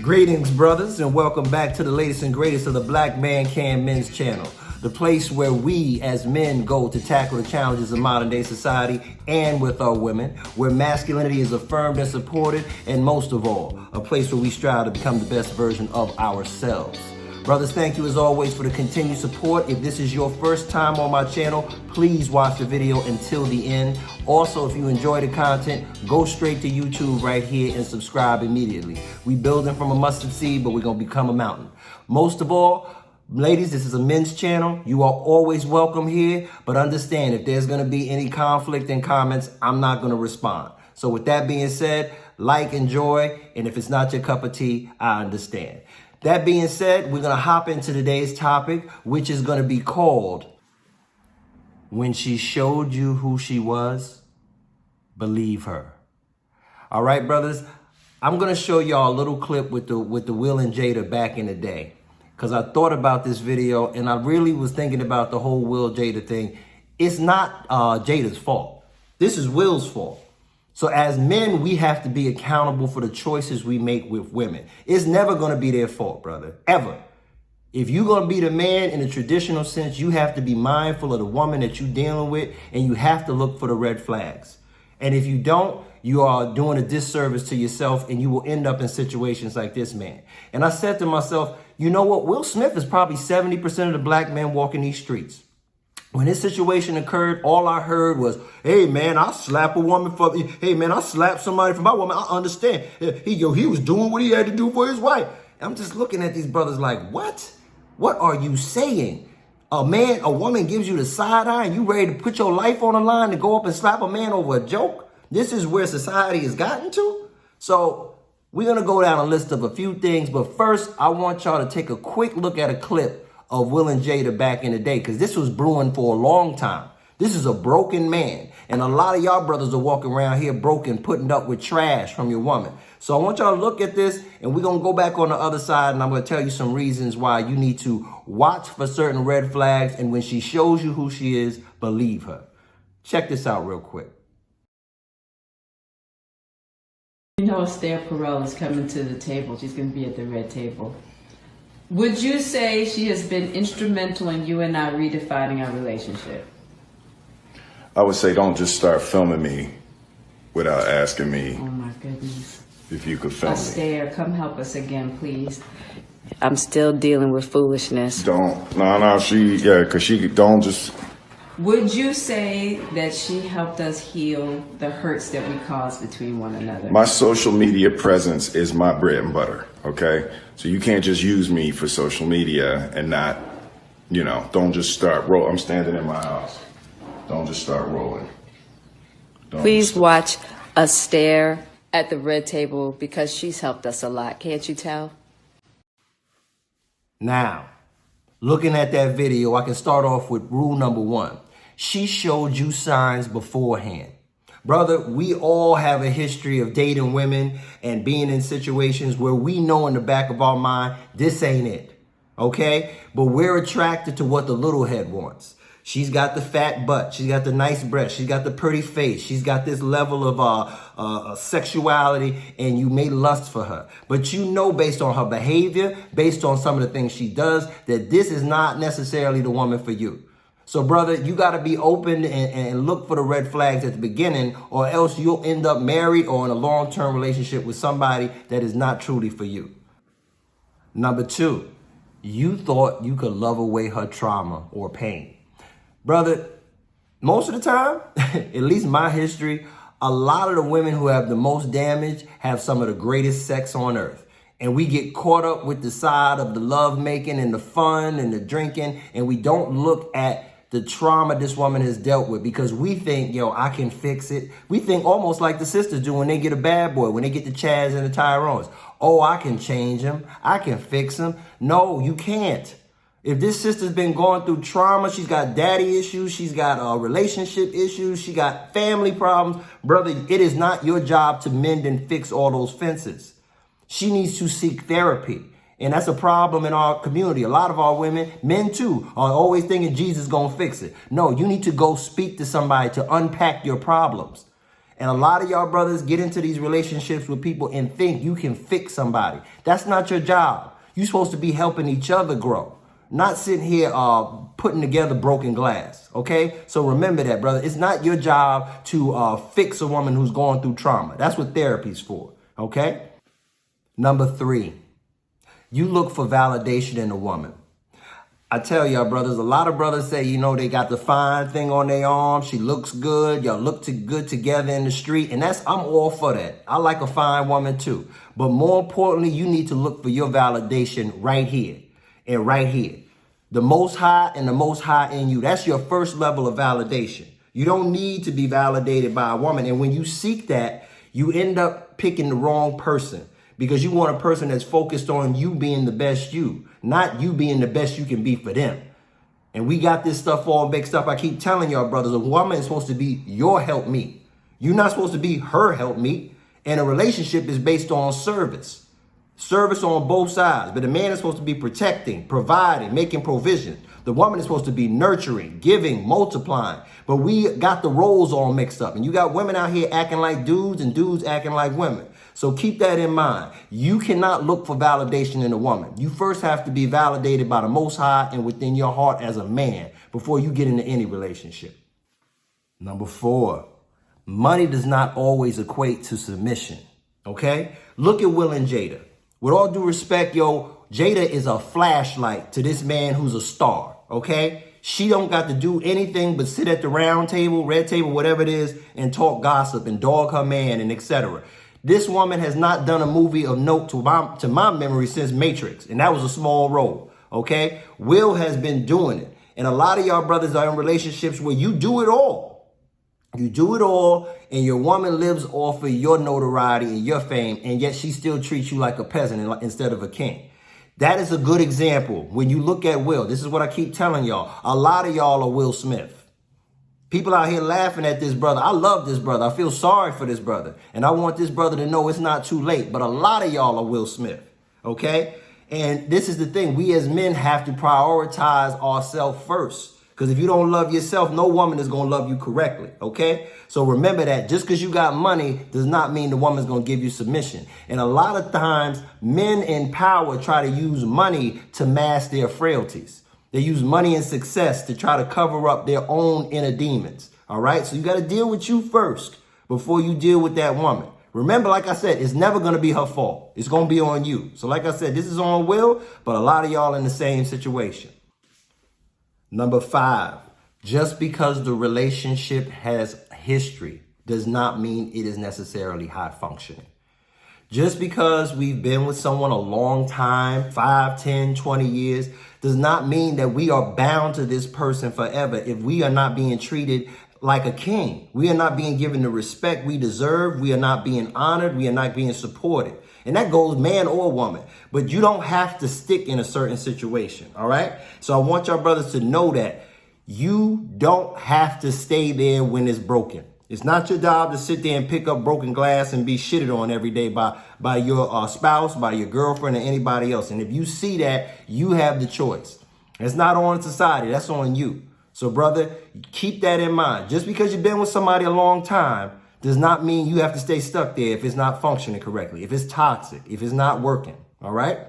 Greetings, brothers, and welcome back to the latest and greatest of the BlackManCan men's channel, the place where we as men go to tackle the challenges of modern day society and with our women, where masculinity is affirmed and supported, and most of all, a place where we strive to become the best version of ourselves. Brothers, thank you as always for the continued support. If this is your first time on my channel, please watch the video until the end. Also, if you enjoy the content, go straight to YouTube right here and subscribe immediately. We building from a mustard seed, but we're gonna become a mountain. Most of all, ladies, this is a men's channel. You are always welcome here, but understand if there's gonna be any conflict in comments, I'm not gonna respond. So with that being said, like, enjoy, and if it's not your cup of tea, I understand. That being said, we're going to hop into today's topic, which is going to be called, When She Showed You Who She Was, Believe Her. All right, brothers, I'm going to show y'all a little clip with the Will and Jada back in the day, because I thought about this video and I really was thinking about the whole Will Jada thing. It's not Jada's fault. This is Will's fault. So as men, we have to be accountable for the choices we make with women. It's never going to be their fault, brother, ever. If you're going to be the man in the traditional sense, you have to be mindful of the woman that you're dealing with, and you have to look for the red flags. And if you don't, you are doing a disservice to yourself, and you will end up in situations like this man. And I said to myself, you know what? Will Smith is probably 70% of the black men walking these streets. When this situation occurred, all I heard was, hey, man, I'll slap a woman for, hey, man, I'll slap somebody for my woman. I understand. He was doing what he had to do for his wife. I'm just looking at these brothers like, what? What are you saying? A woman gives you the side eye and you ready to put your life on the line to go up and slap a man over a joke? This is where society has gotten to? So we're going to go down a list of a few things. But first, I want y'all to take a quick look at a clip of Will and Jada back in the day, because this was brewing for a long time. This is a broken man. And a lot of y'all brothers are walking around here broken, putting up with trash from your woman. So I want y'all to look at this, and we're going to go back on the other side, and I'm going to tell you some reasons why you need to watch for certain red flags, and when she shows you who she is, believe her. Check this out real quick. You know, Esther Perel is coming to the table. She's going to be at the red table. Would you say she has been instrumental in you and I redefining our relationship? I would say don't just start filming me without asking me. Oh my goodness. If you could film me. Esther, come help us again, please. I'm still dealing with foolishness. Because she don't just. Would you say that she helped us heal the hurts that we caused between one another? My social media presence is my bread and butter, okay? So you can't just use me for social media and not, don't just start rolling. I'm standing in my house. Don't just start rolling. Please watch us stare at the red table because she's helped us a lot. Can't you tell? Now, looking at that video, I can start off with rule number one. She showed you signs beforehand. Brother, we all have a history of dating women and being in situations where we know in the back of our mind, this ain't it, okay? But we're attracted to what the little head wants. She's got the fat butt. She's got the nice breasts. She's got the pretty face. She's got this level of sexuality, and you may lust for her. But you know, based on her behavior, based on some of the things she does, that this is not necessarily the woman for you. So, brother, you got to be open and look for the red flags at the beginning, or else you'll end up married or in a long-term relationship with somebody that is not truly for you. Number two, you thought you could love away her trauma or pain. Brother, most of the time, at least my history, a lot of the women who have the most damage have some of the greatest sex on earth. And we get caught up with the side of the love making and the fun and the drinking, and we don't look at the trauma this woman has dealt with, because we think, I can fix it. We think almost like the sisters do when they get a bad boy, when they get the Chads and the Tyrones. Oh, I can change him. I can fix him. No, you can't. If this sister's been going through trauma, she's got daddy issues, she's got relationship issues, she got family problems. Brother, it is not your job to mend and fix all those fences. She needs to seek therapy. And that's a problem in our community. A lot of our women, men too, are always thinking Jesus gonna fix it. No, you need to go speak to somebody to unpack your problems. And a lot of y'all brothers get into these relationships with people and think you can fix somebody. That's not your job. You're supposed to be helping each other grow, not sitting here putting together broken glass, okay? So remember that, brother. It's not your job to fix a woman who's going through trauma. That's what therapy's for, okay? Number 3, you look for validation in a woman. I tell y'all, brothers, a lot of brothers say, you know, they got the fine thing on their arm. She looks good. Y'all look good together in the street. And I'm all for that. I like a fine woman too. But more importantly, you need to look for your validation right here and right here. The Most High and the Most High in you. That's your first level of validation. You don't need to be validated by a woman. And when you seek that, you end up picking the wrong person. Because you want a person that's focused on you being the best you, not you being the best you can be for them. And we got this stuff all mixed up. I keep telling y'all, brothers, a woman is supposed to be your helpmeet. You're not supposed to be her helpmeet. And a relationship is based on service. Service on both sides. But the man is supposed to be protecting, providing, making provision. The woman is supposed to be nurturing, giving, multiplying. But we got the roles all mixed up. And you got women out here acting like dudes and dudes acting like women. So keep that in mind. You cannot look for validation in a woman. You first have to be validated by the Most High and within your heart as a man before you get into any relationship. Number 4, money does not always equate to submission. Okay? Look at Will and Jada. With all due respect, Jada is a flashlight to this man who's a star. Okay? She don't got to do anything but sit at the round table, red table, whatever it is, and talk gossip and dog her man and etc. This woman has not done a movie of note to my memory since Matrix, and that was a small role, okay? Will has been doing it, and a lot of y'all brothers are in relationships where you do it all. You do it all, and your woman lives off of your notoriety and your fame, and yet she still treats you like a peasant instead of a king. That is a good example. When you look at Will, this is what I keep telling y'all. A lot of y'all are Will Smith. People out here laughing at this brother. I love this brother. I feel sorry for this brother. And I want this brother to know it's not too late. But a lot of y'all are Will Smith. Okay? And this is the thing. We as men have to prioritize ourselves first. Because if you don't love yourself, no woman is going to love you correctly. Okay? So remember that just because you got money does not mean the woman's going to give you submission. And a lot of times, men in power try to use money to mask their frailties. They use money and success to try to cover up their own inner demons. All right. So you got to deal with you first before you deal with that woman. Remember, like I said, it's never going to be her fault. It's going to be on you. So like I said, this is on Will, but a lot of y'all in the same situation. Number 5, just because the relationship has history does not mean it is necessarily high functioning. Just because we've been with someone a long time, 5, 10, 20 years, does not mean that we are bound to this person forever if we are not being treated like a king. We are not being given the respect we deserve. We are not being honored. We are not being supported. And that goes man or woman. But you don't have to stick in a certain situation, all right? So I want y'all brothers to know that you don't have to stay there when it's broken. It's not your job to sit there and pick up broken glass and be shitted on every day by your spouse, by your girlfriend, or anybody else. And if you see that, you have the choice. It's not on society. That's on you. So, brother, keep that in mind. Just because you've been with somebody a long time does not mean you have to stay stuck there if it's not functioning correctly, if it's toxic, if it's not working. All right?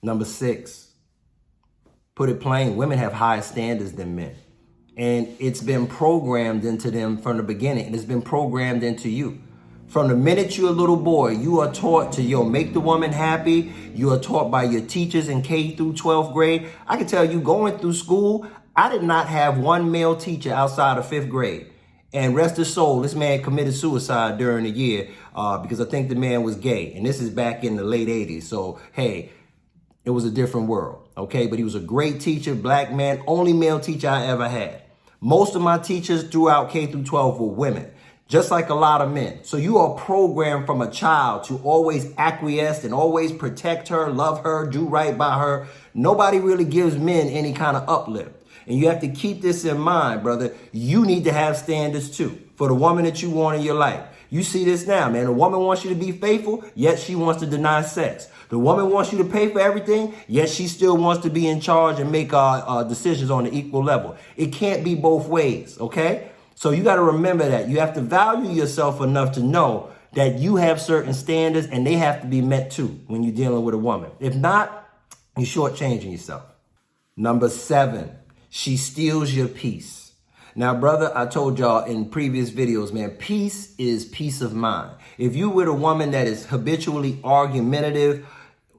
Number 6, put it plain, women have higher standards than men. And it's been programmed into them from the beginning. And it's been programmed into you. From the minute you're a little boy, you are taught to, make the woman happy. You are taught by your teachers in K through 12th grade. I can tell you, going through school, I did not have one male teacher outside of 5th grade. And rest his soul, this man committed suicide during the year because I think the man was gay. And this is back in the late 80s. So, hey, it was a different world. Okay, but he was a great teacher, black man, only male teacher I ever had. Most of my teachers throughout K through 12 were women, just like a lot of men. So you are programmed from a child to always acquiesce and always protect her, love her, do right by her. Nobody really gives men any kind of uplift. And you have to keep this in mind, brother. You need to have standards too for the woman that you want in your life. You see this now, man. The woman wants you to be faithful, yet she wants to deny sex. The woman wants you to pay for everything, yet she still wants to be in charge and make decisions on an equal level. It can't be both ways, okay? So you got to remember that. You have to value yourself enough to know that you have certain standards and they have to be met too when you're dealing with a woman. If not, you're shortchanging yourself. Number 7, she steals your peace. Now, brother, I told y'all in previous videos, man, peace is peace of mind. If you with a woman that is habitually argumentative,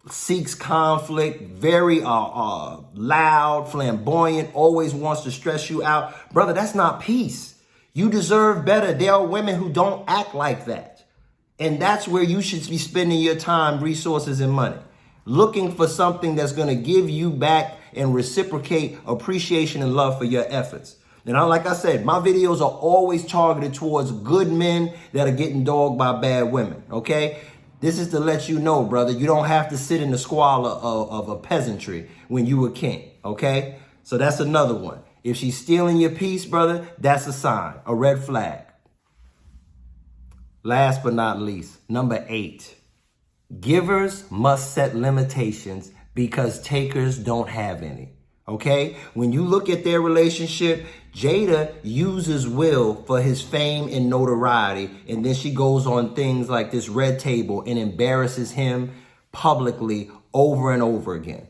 seeks conflict, very loud, flamboyant, always wants to stress you out, brother, that's not peace. You deserve better. There are women who don't act like that. And that's where you should be spending your time, resources, and money. Looking for something that's going to give you back and reciprocate appreciation and love for your efforts. And like I said, my videos are always targeted towards good men that are getting dogged by bad women, okay? This is to let you know, brother, you don't have to sit in the squalor of a peasantry when you a king, okay? So that's another one. If she's stealing your peace, brother, that's a sign, a red flag. Last but not least, number 8. Givers must set limitations because takers don't have any, okay? When you look at their relationship, Jada uses Will for his fame and notoriety, and then she goes on things like this red table and embarrasses him publicly over and over again.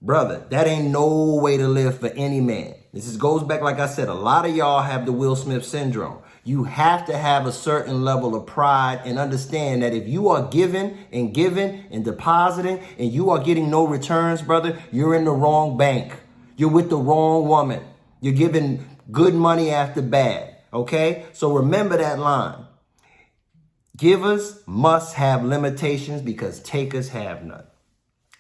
Brother, that ain't no way to live for any man. Goes back, like I said, a lot of y'all have the Will Smith syndrome. You have to have a certain level of pride and understand that if you are giving and depositing and you are getting no returns, brother, you're in the wrong bank. You're with the wrong woman. You're giving good money after bad, okay? So remember that line. Givers must have limitations because takers have none.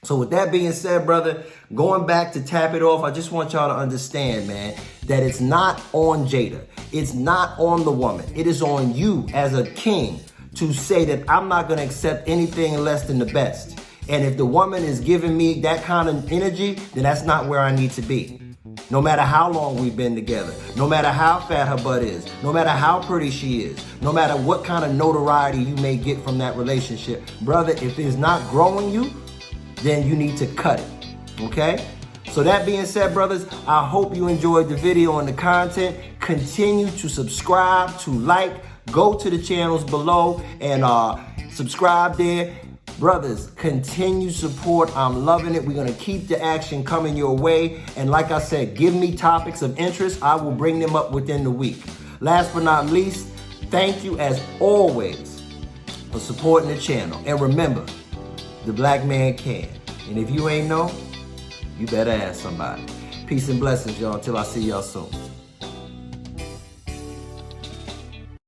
So with that being said, brother, going back to tap it off, I just want y'all to understand, man, that it's not on Jada. It's not on the woman. It is on you as a king to say that I'm not going to accept anything less than the best. And if the woman is giving me that kind of energy, then that's not where I need to be. No matter how long we've been together, no matter how fat her butt is, no matter how pretty she is, no matter what kind of notoriety you may get from that relationship, brother, if it's not growing you, then you need to cut it, okay? So that being said, brothers, I hope you enjoyed the video and the content. Continue to subscribe, to like, go to the channels below and subscribe there. Brothers, continue support. I'm loving it. We're going to keep the action coming your way. And like I said, give me topics of interest. I will bring them up within the week. Last but not least, thank you as always for supporting the channel. And remember, the black man can. And if you ain't know, you better ask somebody. Peace and blessings, y'all. Until I see y'all soon.